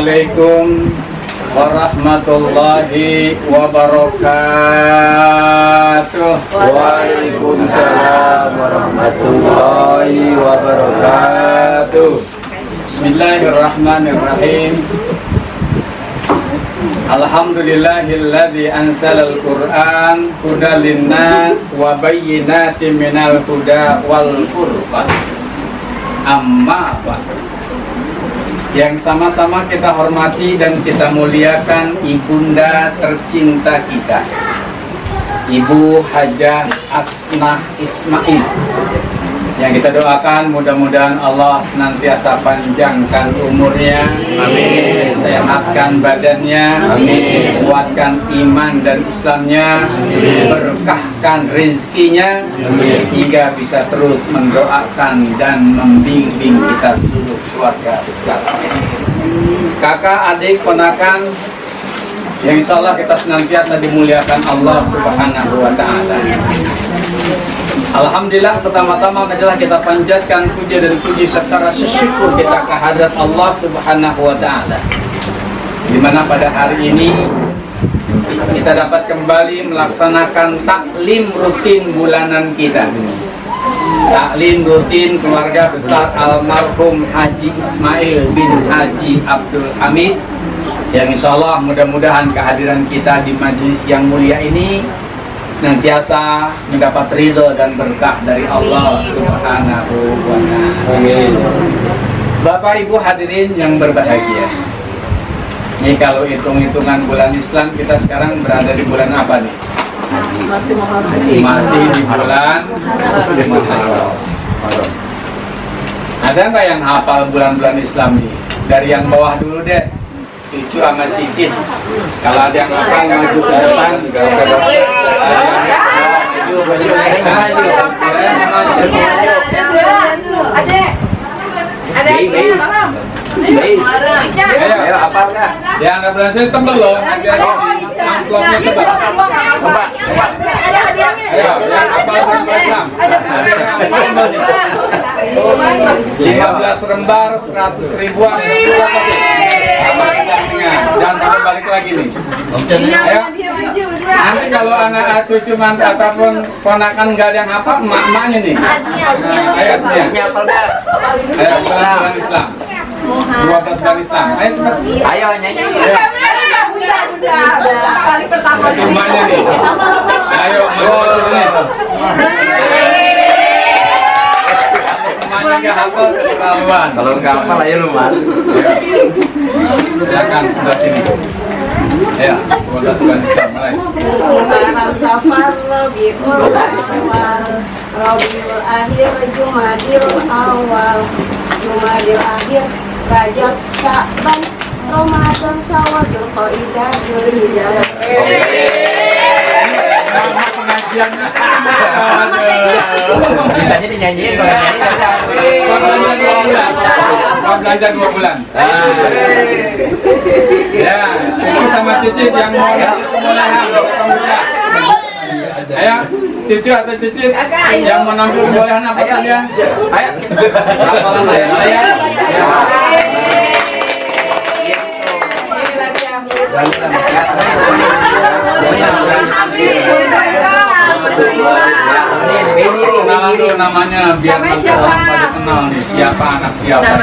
Assalamualaikum warahmatullahi wabarakatuh. Waalaikumsalam warahmatullahi wabarakatuh. Bismillahirrahmanirrahim. Alhamdulillahilladzi anzalal Qur'an hudan linnas wa bayyinatin minal huda wal furqan. Amma ba'du. Yang sama-sama kita hormati dan kita muliakan ibunda tercinta kita, Ibu Hajah Asnah Ismail, yang kita doakan mudah-mudahan Allah senantiasa panjangkan umurnya, amin, sehatkan badannya, amin, kuatkan iman dan Islamnya, berkahkan rezekinya, sehingga bisa terus mendoakan dan membimbing kita seluruh keluarga besar. Kakak, adik, ponakan yang insya Allah kita senantiasa dimuliakan Allah Subhanahu wa Ta'ala. Alhamdulillah, pertama-tama adalah kita panjatkan puja dan puji serta rasa syukur kita kehadrat Allah Subhanahu wa Ta'ala, di mana pada hari ini kita dapat kembali melaksanakan taklim rutin bulanan kita, taklim rutin keluarga besar almarhum Haji Ismail bin Haji Abdul Hamid, yang insya Allah mudah-mudahan kehadiran kita di majelis yang mulia ini senantiasa mendapat ridho dan berkah dari Allah Subhanahu wa Ta'ala. Bapak Ibu hadirin yang berbahagia, ini kalau hitung-hitungan bulan Islam, kita sekarang berada di bulan apa nih? Masih di bulan Muharram. Ada nggak yang hafal bulan-bulan Islam nih? Dari yang bawah dulu deh, cucu sama cicit. Kalau ada yang hafal maju ke depan, ayo hafalnya. Yang ada berhasil tebel loh, amplopnya tebel. Ayo, yang hafal bulan Islam. 15 lembar, 100 ribuan. Jangan sampai balik lagi nih. Ayo. Nanti kalau anak cucu mantu ataupun ponakan nggak ada yang hafal, emak-emaknya nih. Ayo, ayo bulan Islam. 12 bulan Islam. Ayo nyanyi. Kali pertama. Emaknya nih. Ayo, emaknya. Emaknya nggak hafal keterlaluan. Kalau nggak hafal aja lu mas. Silakan sebelah sini. Ya, 12 bulan Islam mulai. Safar, Rabiul Awal, Rabiul Akhir, Jumadil Awal, Jumadil Akhir, Rajab, Sya'ban, Ramadan, Syawal, Dzulqa'dah, Dzulhijjah. Nama pengajiannya. Bisanya dinyanyiin kalau nyanyi. Mau belajar 2 bulan. Ya, cucu sama cicit yang mau kebolehan bisa. Ayo, cucu atau cicit yang mau nampil kebolehan apa saja? Ayo, hafalan aja. Kenalan dulu namanya biar nanti orang pada kenal nih siapa anak siapa.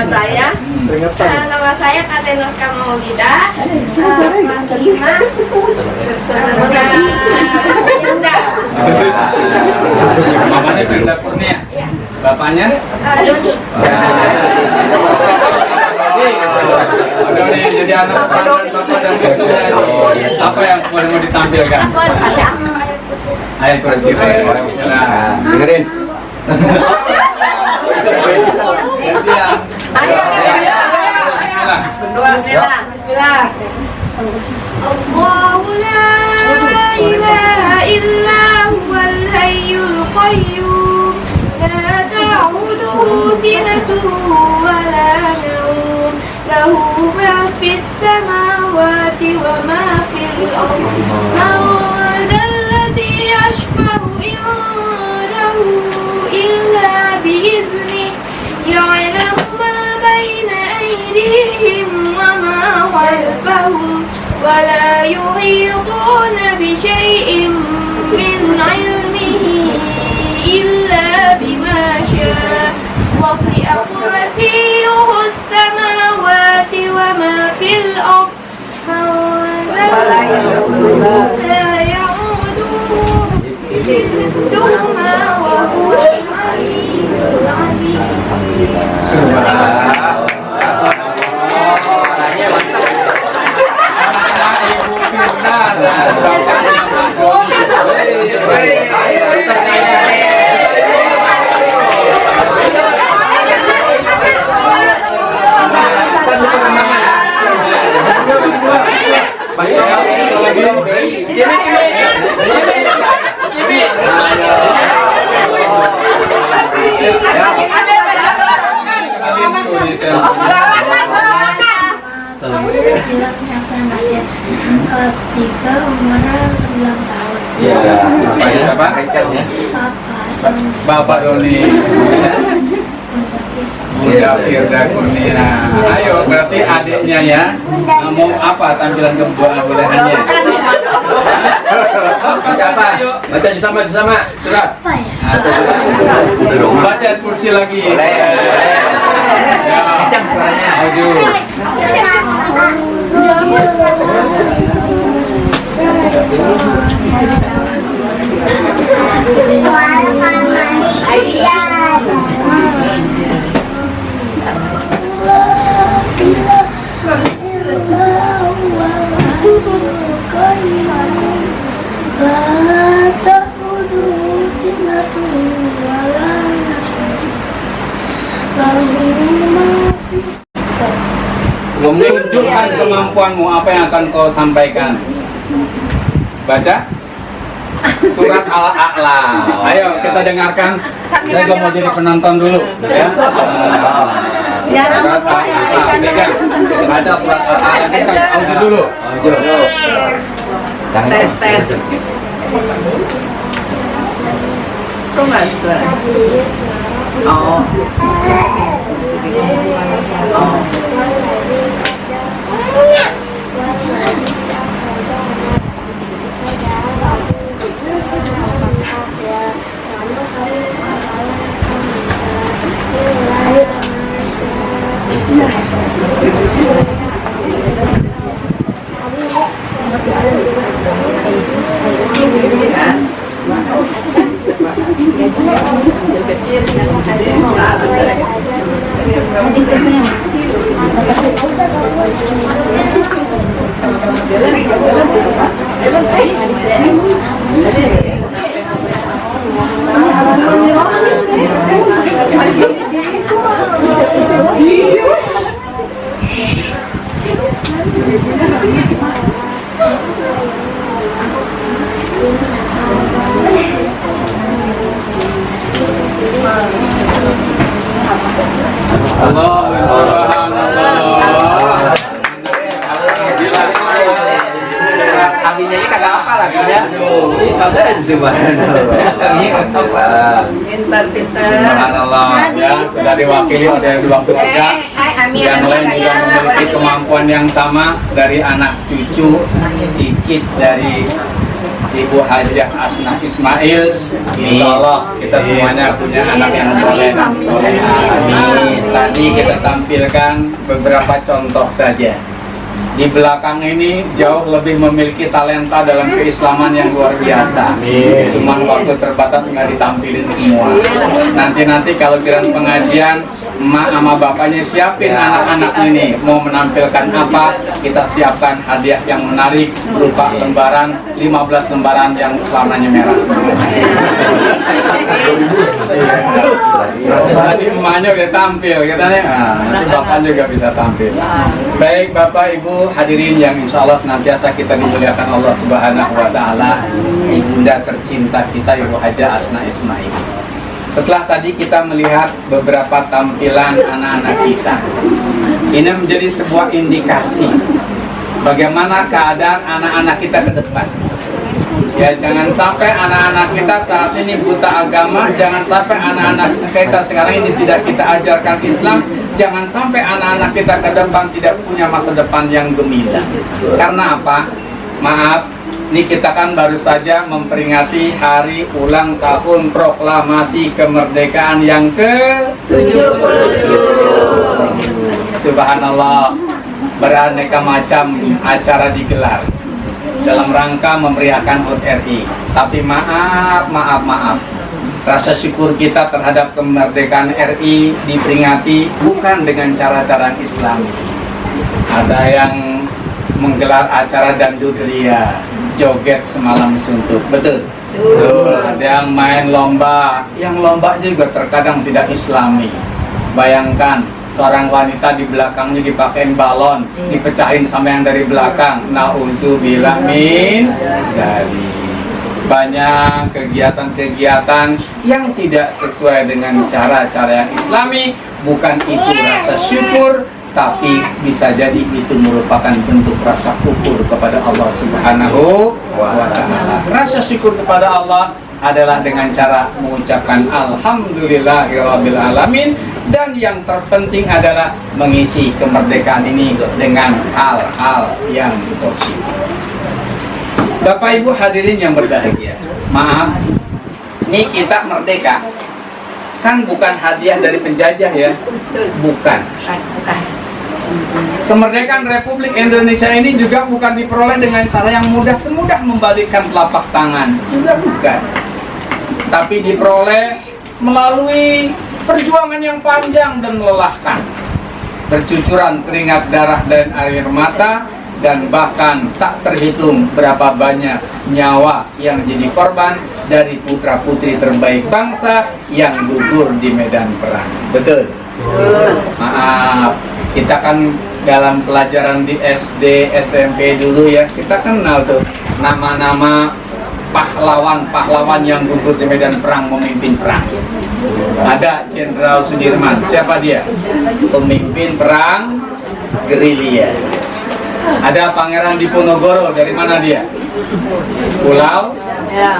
Nama saya Katenus Kamaulidah, kelas 5. Yunda. Mamanya Brenda Kurnia. Bapaknya? Doni. Doni jadi anak pesantren bapak dan ibu. Apa yang mau ditampilkan? Ayat kursi. Dengerin. Bismillah. Allahu la ilaha illa huwal hayyul qayyum, la ta'khudhuhu sinatun wa la nawm, lahu ma fis samawati wa ma fil ardi. Man dzalladzi yashfa'u indahu illa bi'idznihi, ya'lamu ma bayna aydihim wa ma ولا يحيطون بشيء من علمه إلا بما شاء وسع كرسيه السماوات وما في الأرض ولا يعوده حفظهما وهو العلي العظيم. Kelas 3 umurnya 9 tahun. Iya. Bapak Doni. Bunda Firda Kurnia. Ayo, berarti adiknya ya. Mau apa tampilan kebolehannya? Siapa? Baca sama surat. Apa ya? Baca kursi lagi. Kencang suaranya. Maju. Tunjukkan kemampuanmu, apa yang akan kau sampaikan. Baca surat Al-A'la. Ayo kita dengarkan. Saya juga mau jadi penonton dulu ya. Surat Al-A'la. Pegang. Baca surat Al-A'la. Kita audio dulu. Tes. Kok nggak suara? Oh. Abinya ini kagak apa lagi ya? Kagak Subhanallah. Ya, sudah diwakili oleh dua keluarga. Yang lain juga memiliki kemampuan yang sama dari anak cucu, cicit dari Ibu Hajah Asna Ismail. Insya Allah kita semuanya punya anak yang soleh dan soleha. Amin. Tadi kita tampilkan beberapa contoh saja. Di belakang ini jauh lebih memiliki talenta dalam keislaman yang luar biasa. Cuman waktu terbatas nggak ditampilin semua. Nanti kalau giliran pengajian, emak sama bapaknya siapin anak-anak ini mau menampilkan apa, kita siapkan hadiah yang menarik berupa lembaran 15 lembaran yang warnanya merah semuanya. Tadi emaknya udah tampil, katanya. Nanti bapak juga bisa tampil. Baik Bapak Ibu hadirin yang insya Allah senantiasa kita dimuliakan Allah Subhanahu Wa Taala, ibunda tercinta kita Ibu Hajah Asna Ismail. Setelah tadi kita melihat beberapa tampilan anak-anak kita, ini menjadi sebuah indikasi bagaimana keadaan anak-anak kita ke depan. Ya, jangan sampai anak-anak kita saat ini buta agama, jangan sampai anak-anak kita sekarang ini tidak kita ajarkan Islam, Jangan sampai anak-anak kita ke depan tidak punya masa depan yang gemilang. Karena apa? Maaf, ini kita kan baru saja memperingati hari ulang tahun proklamasi kemerdekaan yang ke-77. Subhanallah, beraneka macam acara digelar dalam rangka memeriahkan HUT RI. Tapi maaf, rasa syukur kita terhadap kemerdekaan RI diperingati bukan dengan cara-cara Islami. Ada yang menggelar acara dangdut ria, joget semalam suntuk, betul? Ada yang main lomba, yang lomba juga terkadang tidak Islami. Bayangkan seorang wanita di belakangnya dipakein balon, dipecahin sama yang dari belakang. Nauzubillah min zalik. Banyak kegiatan-kegiatan yang tidak sesuai dengan cara-cara yang Islami. Bukan itu rasa syukur, tapi bisa jadi itu merupakan bentuk rasa kufur kepada Allah Subhanahu wa ta'ala. Rasa syukur kepada Allah adalah dengan cara mengucapkan alhamdulillahirabbil alamin, dan yang terpenting adalah mengisi kemerdekaan ini dengan hal-hal yang positif. Bapak Ibu hadirin yang berbahagia, maaf, ini kita merdeka kan bukan hadiah dari penjajah ya, bukan. Kemerdekaan Republik Indonesia ini juga bukan diperoleh dengan cara yang mudah, semudah membalikkan telapak tangan, juga bukan. Tapi diperoleh melalui perjuangan yang panjang dan melelahkan, bercucuran keringat darah dan air mata, dan bahkan tak terhitung berapa banyak nyawa yang jadi korban dari putra-putri terbaik bangsa yang gugur di medan perang. Betul? Maaf, kita kan dalam pelajaran di SD, SMP dulu ya, kita kenal tuh nama-nama pahlawan-pahlawan yang gugur di medan perang memimpin perang. Ada Jenderal Sudirman, siapa dia? Pemimpin perang gerilya. Ada Pangeran Diponegoro, dari mana dia? Pulau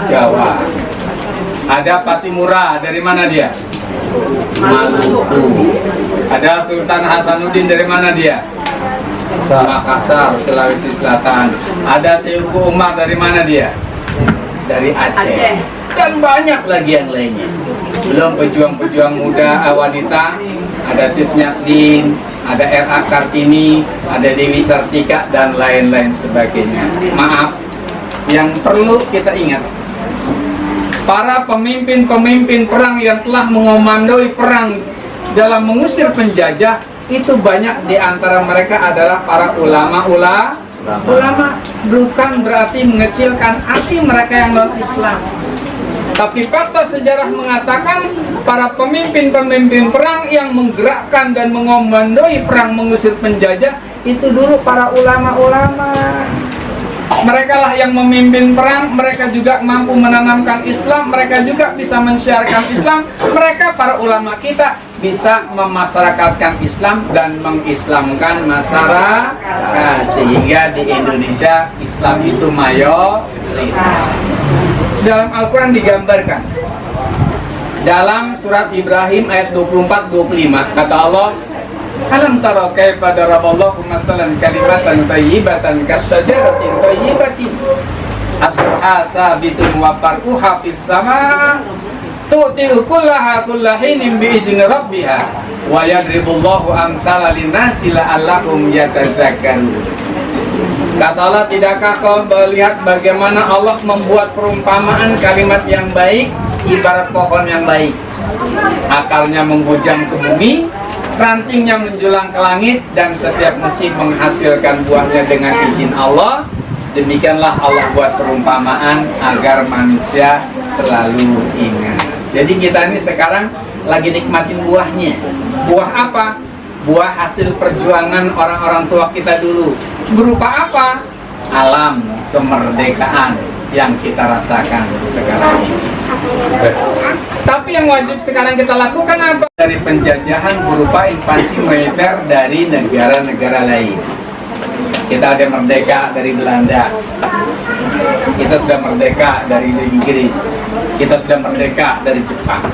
Jawa. Ada Patimura, dari mana dia? Maluku. Ada Sultan Hasanuddin, dari mana dia? Makassar, Sulawesi Selatan. Ada Teuku Umar, dari mana dia? Dari Aceh. Dan banyak lagi yang lainnya. Belum pejuang-pejuang muda wanita, ada Tut Nyadin, ada R.A. Kartini, ada Dewi Sartika, dan lain-lain sebagainya. Maaf, yang perlu kita ingat, para pemimpin-pemimpin perang yang telah mengomandoi perang dalam mengusir penjajah, itu banyak di antara mereka adalah para ulama. Bukan berarti mengecilkan arti mereka yang non-Islam. Tapi fakta sejarah mengatakan para pemimpin-pemimpin perang yang menggerakkan dan mengomandoi perang mengusir penjajah itu dulu para ulama-ulama. Mereka lah yang memimpin perang, mereka juga mampu menanamkan Islam, mereka juga bisa mensiarkan Islam. Mereka para ulama kita bisa memasyarakatkan Islam dan mengislamkan masyarakat, sehingga di Indonesia Islam itu mayoritas. Dalam Al-Quran digambarkan dalam surat Ibrahim ayat 24-25, kata Allah, alam tara kaifa daraballahu masalan kalimatan thayyibatan kasyajaratin thayyibatin asluha sabitun wa far'uha fis sama tu'til kullaha kullahinin bi'izni rabbiha wa yadribullahu amsala linnasi la'allahum yatazakkarun. Kata Allah, tidakkah kau melihat bagaimana Allah membuat perumpamaan kalimat yang baik ibarat pohon yang baik, akarnya menghujam ke bumi, rantingnya menjulang ke langit, dan setiap musim menghasilkan buahnya dengan izin Allah. Demikianlah Allah buat perumpamaan agar manusia selalu ingat. Jadi kita ini sekarang lagi nikmatin buahnya. Buah apa? Buah hasil perjuangan orang-orang tua kita dulu. Berupa apa? Alam kemerdekaan yang kita rasakan sekarang ini. Tapi yang wajib sekarang kita lakukan apa? Dari penjajahan berupa invasi militer dari negara-negara lain. Kita ada merdeka dari Belanda, kita sudah merdeka dari Inggris, kita sudah merdeka dari Jepang.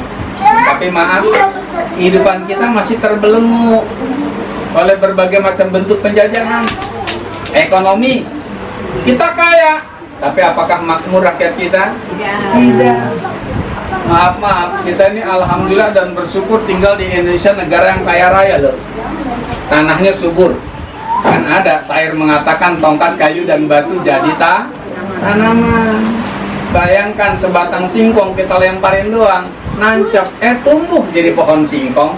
Tapi maaf, kehidupan kita masih terbelenggu oleh berbagai macam bentuk penjajahan. Ekonomi, kita kaya, tapi apakah makmur rakyat kita? Tidak. Maaf, kita ini alhamdulillah dan bersyukur tinggal di Indonesia, negara yang kaya raya loh. Tanahnya subur. Kan ada syair mengatakan tongkat kayu dan batu jadi tanaman. Bayangkan sebatang singkong kita lemparin doang, nancap, tumbuh jadi pohon singkong.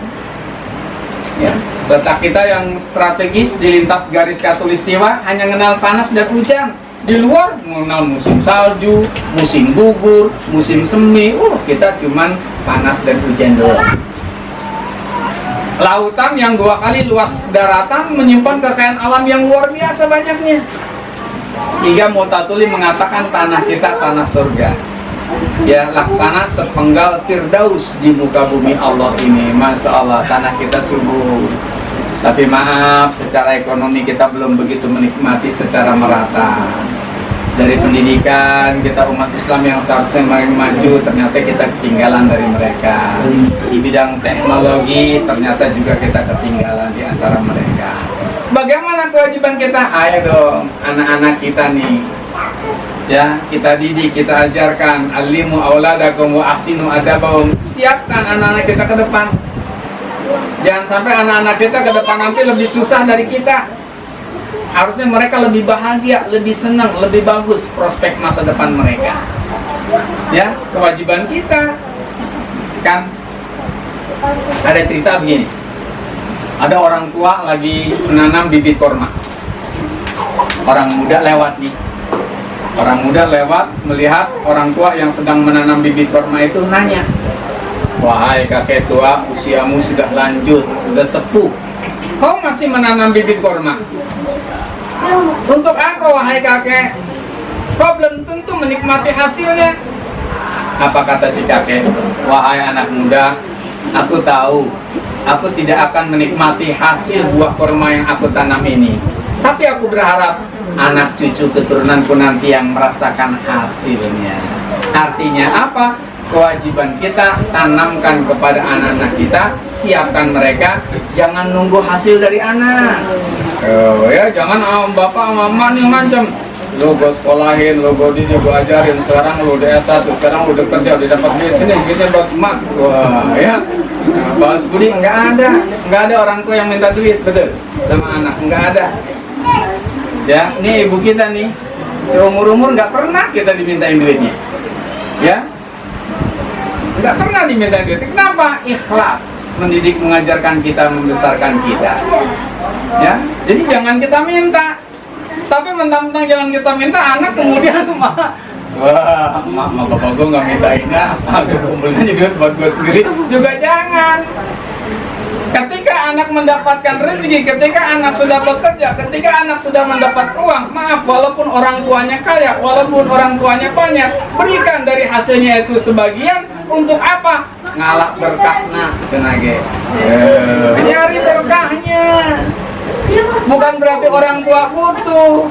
Ya, letak kita yang strategis di lintas garis khatulistiwa hanya mengenal panas dan hujan. Di luar mengenal musim salju, musim gugur, musim semi. Kita cuman panas dan hujan doang. Lautan yang 2 kali luas daratan menyimpan kekayaan alam yang luar biasa banyaknya. Sehingga Mu'tatuli mengatakan tanah kita tanah surga. Ya, laksana sepenggal Firdaus di muka bumi Allah ini. Masya Allah, tanah kita subur. Tapi maaf, secara ekonomi kita belum begitu menikmati secara merata. Dari pendidikan, kita umat Islam yang seharusnya maju, ternyata kita ketinggalan dari mereka. Di bidang teknologi, ternyata juga kita ketinggalan di antara mereka. Bagaimana kewajiban kita? Ayo dong, anak-anak kita nih, ya, kita didik, kita ajarkan. Alimu auladakum wa ahsinu adabahum. Siapkan anak-anak kita ke depan. Jangan sampai anak-anak kita ke depan nanti lebih susah dari kita. Harusnya mereka lebih bahagia, lebih senang, lebih bagus prospek masa depan mereka. Ya, kewajiban kita. Kan ada cerita begini. Ada orang tua lagi menanam bibit korma. Orang muda lewat nih. Orang muda lewat melihat orang tua yang sedang menanam bibit korma itu nanya, "Wahai kakek tua, usiamu sudah lanjut, sudah sepuh. Kau masih menanam bibit korma? Untuk apa wahai kakek? Kau belum tentu menikmati hasilnya." Apa kata si kakek? "Wahai anak muda, aku tahu aku tidak akan menikmati hasil buah korma yang aku tanam ini. Tapi aku berharap anak cucu keturunanku nanti yang merasakan hasilnya." Artinya apa? Kewajiban kita tanamkan kepada anak-anak kita, siapkan mereka, jangan nunggu hasil dari anak. Ya, jangan bapak mama nih macam lo gue sekolahin, lo gue didik, gue ajarin, sekarang lo udah S1, sekarang lo udah kerja, udah dapat duit, sini duitnya buat emak. Wah, ya, balas budi nggak ada orang tua yang minta duit, betul, sama anak, nggak ada. Ya, ini ibu kita nih, seumur-umur nggak pernah kita dimintain duitnya, ya, nggak pernah diminta duit. Kenapa? Ikhlas mendidik, mengajarkan kita, membesarkan kita. Ya, jadi jangan kita minta. Tapi mentang-mentang jangan kita minta, anak kemudian malah, wah, mak bapak gue nggak minta ini, gue kumpulnya juga buat gue sendiri. Juga jangan. Ketika anak mendapatkan rezeki, ketika anak sudah bekerja, ketika anak sudah mendapat uang, maaf, walaupun orang tuanya kaya, walaupun orang tuanya banyak, berikan dari hasilnya itu sebagian. Untuk apa? Ngalap berkahnya, cenage. Nyari berkahnya. Bukan berarti orang tua butuh.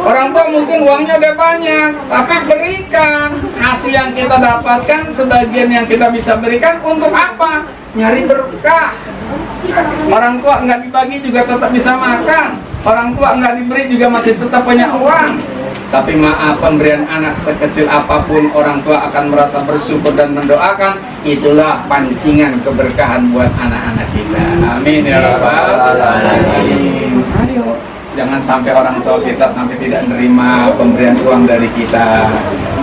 Orang tua mungkin uangnya udah banyak, tapi berikan hasil yang kita dapatkan, sebagian yang kita bisa berikan. Untuk apa? Nyari berkah. Orang tua nggak dibagi juga tetap bisa makan. Orang tua nggak diberi juga masih tetap punya uang. Tapi maaf, pemberian anak sekecil apapun, orang tua akan merasa bersyukur dan mendoakan. Itulah pancingan keberkahan buat anak-anak kita. Amin ya rabbal alamin. Ayo, jangan sampai orang tua kita sampai tidak menerima pemberian uang dari kita.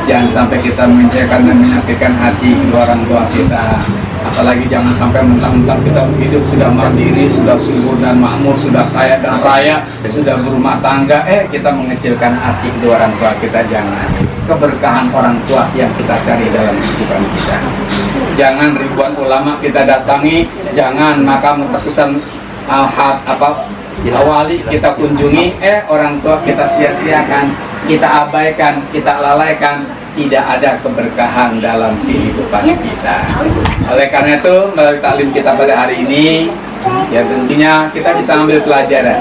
Jangan sampai kita mengecewakan dan menyakitkan hati kedua orang tua kita. Apalagi jangan sampai mentang-mentang kita hidup sudah mandiri, sudah subur dan makmur, sudah kaya dan raya, sudah berumah tangga, kita mengecilkan hati kedua orang tua kita. Jangan. Keberkahan orang tua yang kita cari dalam kehidupan kita. Jangan ribuan ulama kita datangi, jangan makam ratusan wali kita kunjungi, orang tua kita sia-siakan, kita abaikan, kita lalaikan. Tidak ada keberkahan dalam kehidupan kita. Oleh karena itu, melalui taklim kita pada hari ini, ya tentunya kita bisa ambil pelajaran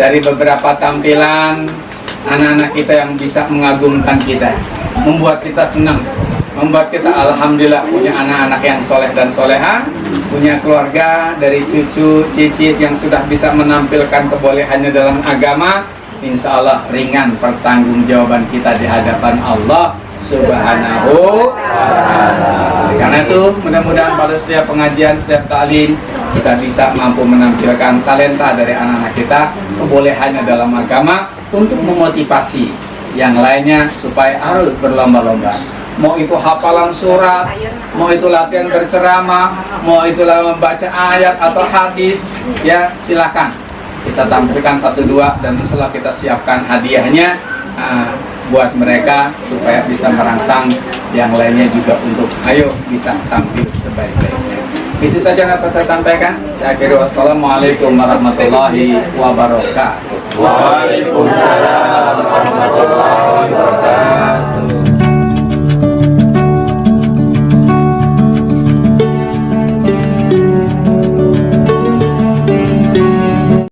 dari beberapa tampilan anak-anak kita yang bisa mengagumkan kita, membuat kita senang. membuat kita alhamdulillah punya anak-anak yang soleh dan soleha, punya keluarga dari cucu, cicit yang sudah bisa menampilkan kebolehannya dalam agama. Insya Allah ringan pertanggungjawaban kita di hadapan Allah Subhanahu wa ta'ala. Karena itu mudah-mudahan pada setiap pengajian, setiap taklim kita bisa mampu menampilkan talenta dari anak-anak kita, kebolehannya dalam agama, untuk memotivasi yang lainnya supaya harus berlomba-lomba. Mau itu hafalan surat, mau itu latihan berceramah, mau itu membaca ayat atau hadis, ya silakan kita tampilkan 1-2 dan setelah kita siapkan hadiahnya buat mereka supaya bisa merangsang yang lainnya juga untuk ayo bisa tampil sebaik-baiknya. Itu saja yang dapat saya sampaikan. Akhirnya wassalamualaikum warahmatullahi wabarakatuh. Waalaikumsalam warahmatullahi wabarakatuh.